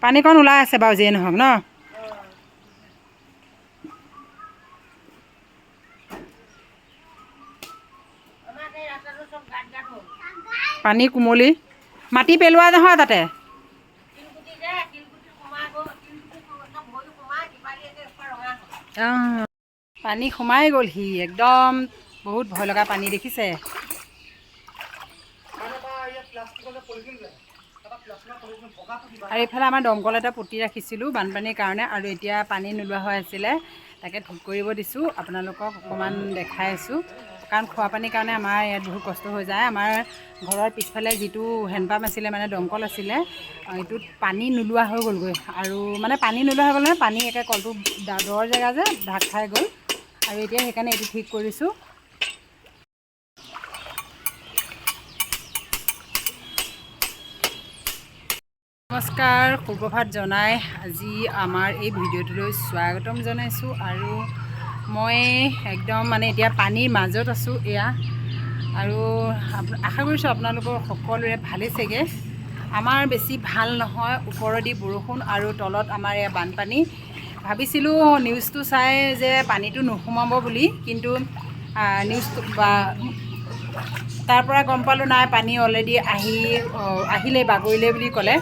পানীকণ ওলাই আছে বাৰু যিয়ে নহওক ন। পানী কোমলি মাটি পেলোৱা নহয় তাতে। অঁ পানী সোমাই গ'লহি একদম বহুত ভয় লগা পানী দেখিছে। আৰু এইফালে আমাৰ দমকল এটা পুতি ৰাখিছিলোঁ বানপানীৰ কাৰণে, আৰু এতিয়া পানী নোলোৱা হৈ আছিলে তাকে ঠিক কৰিব দিছোঁ। আপোনালোকক অকণমান দেখাই আছোঁ, কাৰণ খোৱা পানীৰ কাৰণে আমাৰ ইয়াত বহুত কষ্ট হৈ যায়। আমাৰ ঘৰৰ পিছফালে যিটো হেণ্ডপাম্প আছিলে মানে দমকল আছিলে, এইটোত পানী নোলোৱা হৈ গ'লগৈ। আৰু মানে পানী নোলোৱা হৈ গ'ল নহয়, পানী একে কলটো দ জেগা যে ঢাক খাই গ'ল, আৰু এতিয়া সেইকাৰণে এইটো ঠিক কৰিছোঁ। নমস্কাৰ, সুপ্ৰভাত জনাই আজি আমাৰ এই ভিডিঅ'টোলৈ স্বাগতম জনাইছোঁ। আৰু মই একদম মানে এতিয়া পানীৰ মাজত আছোঁ এয়া, আৰু আশা কৰিছোঁ আপোনালোকৰ সকলোৰে ভালেই চাগে। আমাৰ বেছি ভাল নহয়, ওপৰেদি বৰষুণ আৰু তলত আমাৰ এয়া বানপানী। ভাবিছিলোঁ নিউজটো চাই যে পানীটো নোসোমাব বুলি, কিন্তু নিউজটো তাৰ পৰা গম পালোঁ নাই, পানী অলৰেডি আহিলে বাগৰিলে বুলি ক'লে।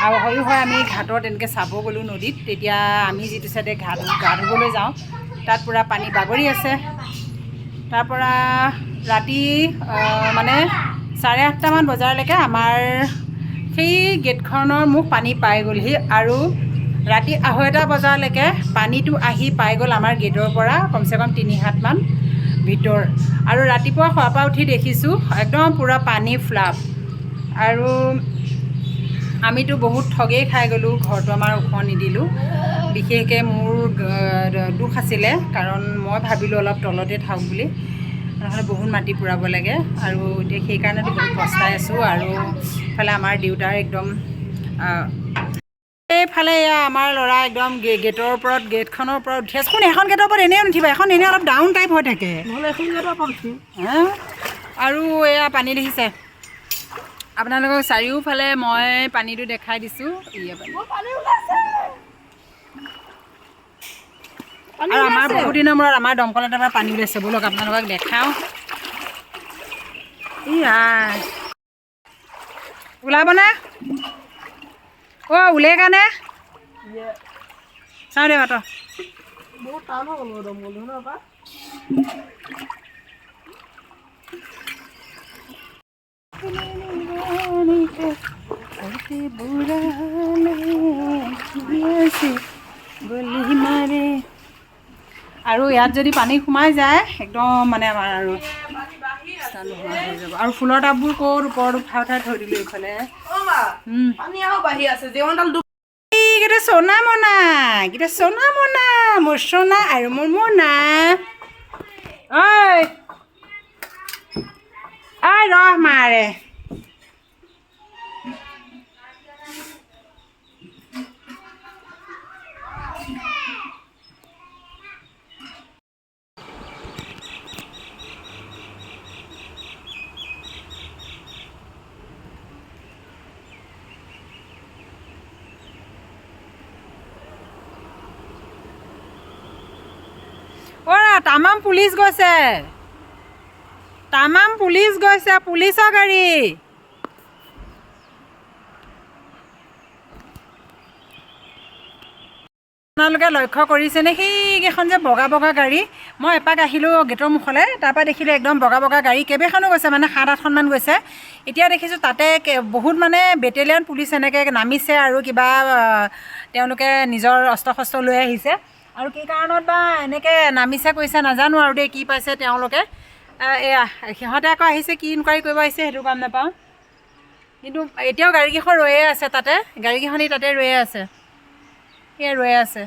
আৰু হয়ো হয়, আমি ঘাটত এনেকৈ চাব গ'লোঁ নদীত, তেতিয়া আমি যিটো চাইডে গা ধুবলৈ যাওঁ তাত পূৰা পানী বাগৰি আছে। তাৰপৰা ৰাতি মানে 8:30মান বজালৈকে আমাৰ সেই গেটখনৰ মুখ পানী পাই গ'লহি, আৰু ৰাতি 2:30 বজালৈকে পানীটো আহি পাই গ'ল আমাৰ গেটৰ পৰা কমচে কম 3 হাতমান ভিতৰ। আৰু ৰাতিপুৱা শুৱাৰ পৰা উঠি দেখিছোঁ একদম পূৰা পানী ফ্লাপ। আৰু আমিতো বহুত ঠগেই খাই গ'লোঁ, ঘৰটো আমাৰ ওখ নিদিলোঁ। বিশেষকৈ মোৰ দুখ আছিলে, কাৰণ মই ভাবিলোঁ অলপ তলতে থাকক বুলি, নহ'লে বহুত মাটি পুৰাব লাগে। আৰু এতিয়া সেইকাৰণেতো বহুত পস্তাই আছোঁ। আৰু ইফালে আমাৰ দেউতাৰ একদম এইফালে এয়া আমাৰ ল'ৰা একদম গেটৰ ওপৰত, গেটখনৰ ওপৰত উঠি আছে। কোন এখন গেটৰ ওপৰত এনেই নুঠিবা, এখন এনেই অলপ ডাউন টাইপ হৈ থাকে। আৰু এয়া পানী দেখিছে আপোনালোকক চাৰিওফালে মই পানীটো দেখাই দিছোঁ। আৰু আমাৰ বহুত দিনৰ মূৰত আমাৰ দমকল এটাৰ পৰা পানী ওলাইছে, ব'লক আপোনালোকক দেখাওঁ। ওলাবনে? অ' ওলাই কাৰণে চাওঁ দে বাটৰ বহুত টান হৈ গ'ল দমকল ধৰণৰ। আৰু ইয়াত যদি পানী সোমাই যায় একদম মানে আমাৰ আৰু হৈ যাব। আৰু ফুলৰ টাববোৰ ক'ত ওপৰত উঠাই থৈ দিলোঁ এইফালে। এইকেইটা সোণা মোনা, এইকেইটা সোণা মোনা, মোৰ সোণা আৰু মোৰ মোনা। ঐ ৰহ মাৰে। তামাম পুলিচ গৈছে, তামাম পুলিচ গৈছে, পুলিচৰ গাড়ী। আপোনালোকে লক্ষ্য কৰিছেনে সেইকেইখন যে বগা বগা গাড়ী? মই এপাক আহিলোঁ গেটৰ মুখলৈ, তাৰপৰা দেখিলোঁ একদম বগা বগা গাড়ী কেইবাখনো গৈছে, মানে 7-8খনমান গৈছে। এতিয়া দেখিছোঁ তাতে বহুত মানে বেটেলিয়ান পুলিচ এনেকৈ নামিছে, আৰু কিবা তেওঁলোকে নিজৰ অস্ত্ৰ শস্ত্ৰ লৈ আহিছে। আৰু কি কাৰণত বা এনেকৈ নামিছে কৈছে নাজানো আৰু দেই, কি পাইছে তেওঁলোকে। এয়া সিহঁতে আকৌ আহিছে কি ইনকুৱাৰী কৰিব আহিছে সেইটো গম নাপাওঁ, কিন্তু এতিয়াও গাড়ীকেইখন ৰৈয়ে আছে তাতে, গাড়ীকেইখনি তাতে ৰৈয়ে আছে, সেয়া ৰৈ আছে।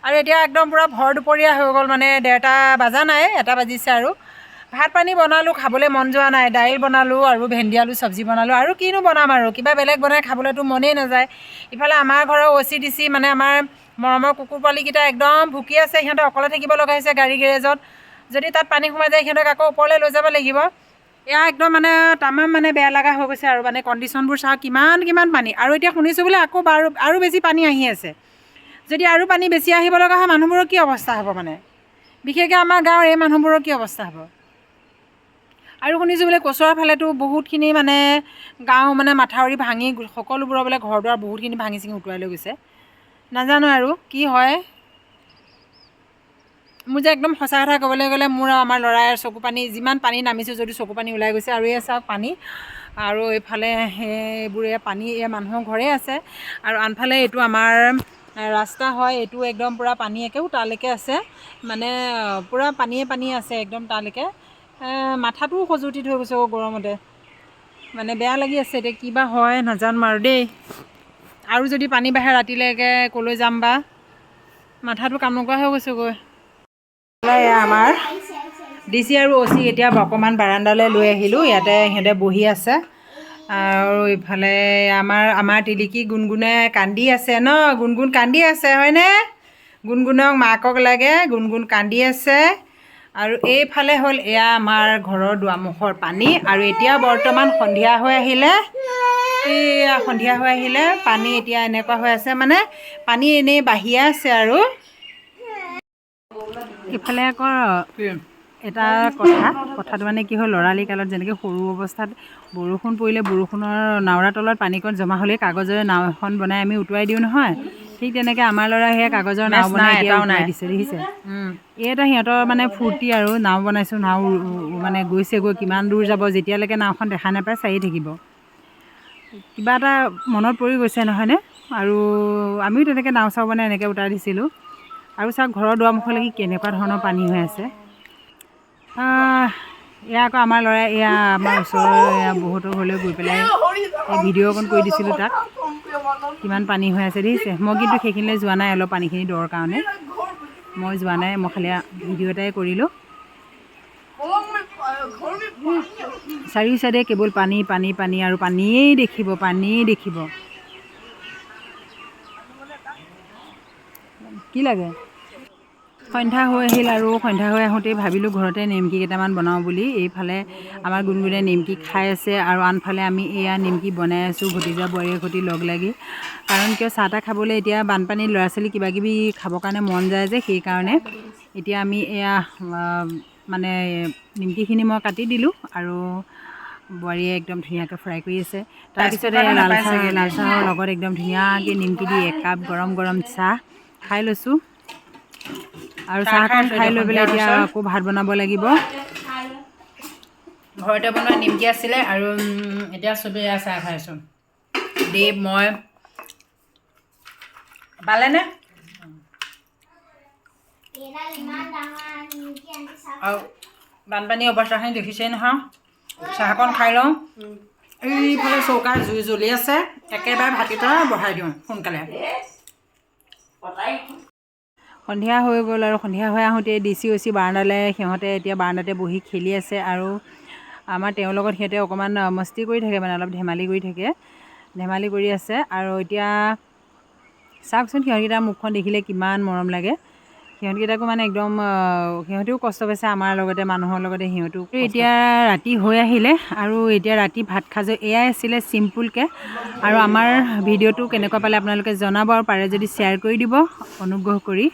আৰু এতিয়া একদম পূৰা ভৰ দুপৰীয়া হৈ গ'ল, মানে 1:30 বজা নাই, 1 বাজিছে। আৰু ভাত পানী বনালোঁ, খাবলৈ মন যোৱা নাই। দাইল বনালোঁ আৰু ভেন্দি আলু চব্জি বনালোঁ, আৰু কিনো বনাম আৰু কিবা বেলেগ বনাই খাবলৈতো মনেই নাযায়। ইফালে আমাৰ ঘৰৰ OCDC মানে আমাৰ মৰমৰ কুকুৰ পোৱালিকেইটা একদম ভুকি আছে, সিহঁতে অকলে থাকিব লগা হৈছে গাড়ী গেৰেজত। যদি তাত পানী সোমাই যায় সিহঁতক আকৌ ওপৰলৈ লৈ যাব লাগিব। এয়া একদম মানে তামাম মানে বেয়া লগা হৈ গৈছে আৰু মানে কণ্ডিশ্যনবোৰ চাওক কিমান পানী আৰু এতিয়া শুনিছোঁ বোলে আকৌ আৰু বেছি পানী আহি আছে। যদি আৰু পানী বেছি আহিব লগা হয় মানুহবোৰৰ কি অৱস্থা হ'ব মানে বিশেষকৈ আমাৰ গাঁৱৰ এই মানুহবোৰৰ কি অৱস্থা হ'ব। আৰু শুনিছোঁ বোলে কচুৱাৰ ফালেতো বহুতখিনি মানে গাঁও মানে মাথাউৰি ভাঙি সকলোবোৰৰ বোলে ঘৰ দুৱাৰ বহুতখিনি ভাঙি চিঙি উটুৱাই লৈ গৈছে। নাজানো আৰু কি হয়। মোৰ যে একদম সঁচা কথা ক'বলৈ গ'লে মোৰ আমাৰ ল'ৰাই চকু পানী যিমান পানী নামিছোঁ যদি চকু পানী ওলাই গৈছে আৰু এই চাওক পানী আৰু এইফালে সেইবোৰে পানী এই মানুহৰ ঘৰে আছে আৰু আনফালে এইটো আমাৰ ৰাস্তা হয়। এইটো একদম পূৰা পানী একেও তালৈকে আছে মানে পূৰা পানীয়ে আছে একদম তালৈকে। মাথাটোও খজুৱতি থৈ গৈছে গৰমতে মানে বেয়া লাগি আছে। এতিয়া কিবা হয় নাজানো আৰু দেই। আৰু যদি পানী বাঢ়ে ৰাতিলৈকে ক'লৈ যাম বা মাথাটো কাম নকৰা হৈ গৈছেগৈ। আমাৰ DC আৰু OC এতিয়া অকণমান বাৰাণ্ডালৈ লৈ আহিলোঁ। ইয়াতে সিহঁতে বহি আছে আৰু ইফালে আমাৰ টিলিকি গুণগুণে কান্দি আছে ন। গুণগুণ কান্দি আছে হয়নে? গুণগুণক মাকক লাগে। গুণগুণ কান্দি আছে আৰু এইফালে হ'ল এয়া আমাৰ ঘৰৰ দুৱাৰমুখৰ পানী আৰু এতিয়া বৰ্তমান সন্ধিয়া হৈ আহিলে পানী এতিয়া এনেকুৱা হৈ আছে মানে পানী এনেই বাঢ়িয়ে আছে আৰু ইফালে আকৌ এটা কথাটো মানে কি হ'ল ল'ৰালি কালত যেনেকৈ সৰু অৱস্থাত বৰষুণ পৰিলে বৰষুণৰ নাৱৰা তলত পানীকণ জমা হ'লেই কাগজৰে নাও এখন বনাই আমি উটুৱাই দিওঁ নহয়। ঠিক তেনেকৈ আমাৰ ল'ৰাই সেয়া কাগজৰ নাও বনাই এতিয়া উটুৱাই দিছে দেখিছে। এটা সিহঁতৰ মানে ফূৰ্তি আৰু নাও বনাইছোঁ নাও মানে গৈছেগৈ কিমান দূৰ যাব যেতিয়ালৈকে নাওখন দেখা নাপায় চায়ে থাকিব। কিবা এটা মনত পৰি গৈছে নহয়নে। আৰু আমিও তেনেকৈ নাও চাও বনাই এনেকৈ উটাই দিছিলোঁ। আৰু চাওক ঘৰৰ দুৱাৰমুখলৈকে কেনেকুৱা ধৰণৰ পানী হৈ আছে। এয়া আকৌ আমাৰ ল'ৰাই এয়া আমাৰ ওচৰৰ বহুতৰ ঘৰলৈ গৈ পেলাই এই ভিডিঅ' অকণ কৰি দিছিলোঁ তাক কিমান পানী হৈ আছে দেখিছে। মই কিন্তু সেইখিনিলৈ যোৱা নাই অলপ পানীখিনি দৰ কাৰণে মই যোৱা নাই। মই খালি ভিডিঅ' এটাই কৰিলোঁ। চাৰিও চাইডে কেৱল পানী আৰু পানীয়েই দেখিব। কি লাগে? সন্ধ্যা হৈ আহিল আৰু সন্ধ্যা হৈ আহোঁতেই ভাবিলোঁ ঘৰতে নিমকি কেইটামান বনাওঁ বুলি। এইফালে আমাৰ গুণগুণে নিমকি খাই আছে আৰু আনফালে আমি এয়া নিমকি বনাই আছোঁ ভতিজা বোৱাৰীৰ সৈতে লগ লাগি। কাৰণ কিয় চাহ তাহ খাবলৈ এতিয়া বানপানীৰ ল'ৰা ছোৱালী কিবাকিবি খাবৰ কাৰণে মন যায় যে সেইকাৰণে এতিয়া আমি এয়া মানে নিমকিখিনি মই কাটি দিলোঁ আৰু বোৱাৰীয়ে একদম ধুনীয়াকৈ ফ্ৰাই কৰি আছে। তাৰপিছতে লাল চাহৰ লগত একদম ধুনীয়াকৈ নিমকি দি একাপ গৰম চাহ খাই লৈছোঁ আৰু চাহকণ খাই লৈ পেলাই এতিয়া আকৌ ভাত বনাব লাগিব। ঘৰতে বনোৱা নিমকি আছিলে আৰু এতিয়া চবেই চাহ খাইছোঁ। দেৱ মই পালেনে আৰু বানপানী অৱস্থাখিনি দেখিছেই নহয়। চাহকণ খাই লওঁ। এইফালে চৌকাৰ জুই জ্বলি আছে একেবাৰে ভাতকেইটা বঢ়াই দিওঁ সোনকালে। সন্ধিয়া হৈ গ'ল আৰু সন্ধিয়া হৈ আহোঁতে DC OC বাৰাণ্ডালৈ সিহঁতে এতিয়া বাৰাণ্ডাতে বহি খেলি আছে আৰু আমাৰ তেওঁৰ লগত সিহঁতে অকণমান মস্তি কৰি থাকে মানে অলপ ধেমালি কৰি আছে আৰু এতিয়া চাওকচোন সিহঁতকেইটাৰ মুখখন দেখিলে কিমান মৰম লাগে। সিহঁতকেইটাকো মানে একদম সিহঁতেও কষ্ট পাইছে আমাৰ লগতে মানুহৰ লগতে সিহঁতেও। এতিয়া ৰাতি হৈ আহিলে আৰু এতিয়া ৰাতি ভাত সাজো এয়াই আছিলে চিম্পুলকৈ। আৰু আমাৰ ভিডিঅ'টো কেনেকুৱা পালে আপোনালোকে জনাব আৰু পাৰে যদি শ্বেয়াৰ কৰি দিব অনুগ্ৰহ কৰি।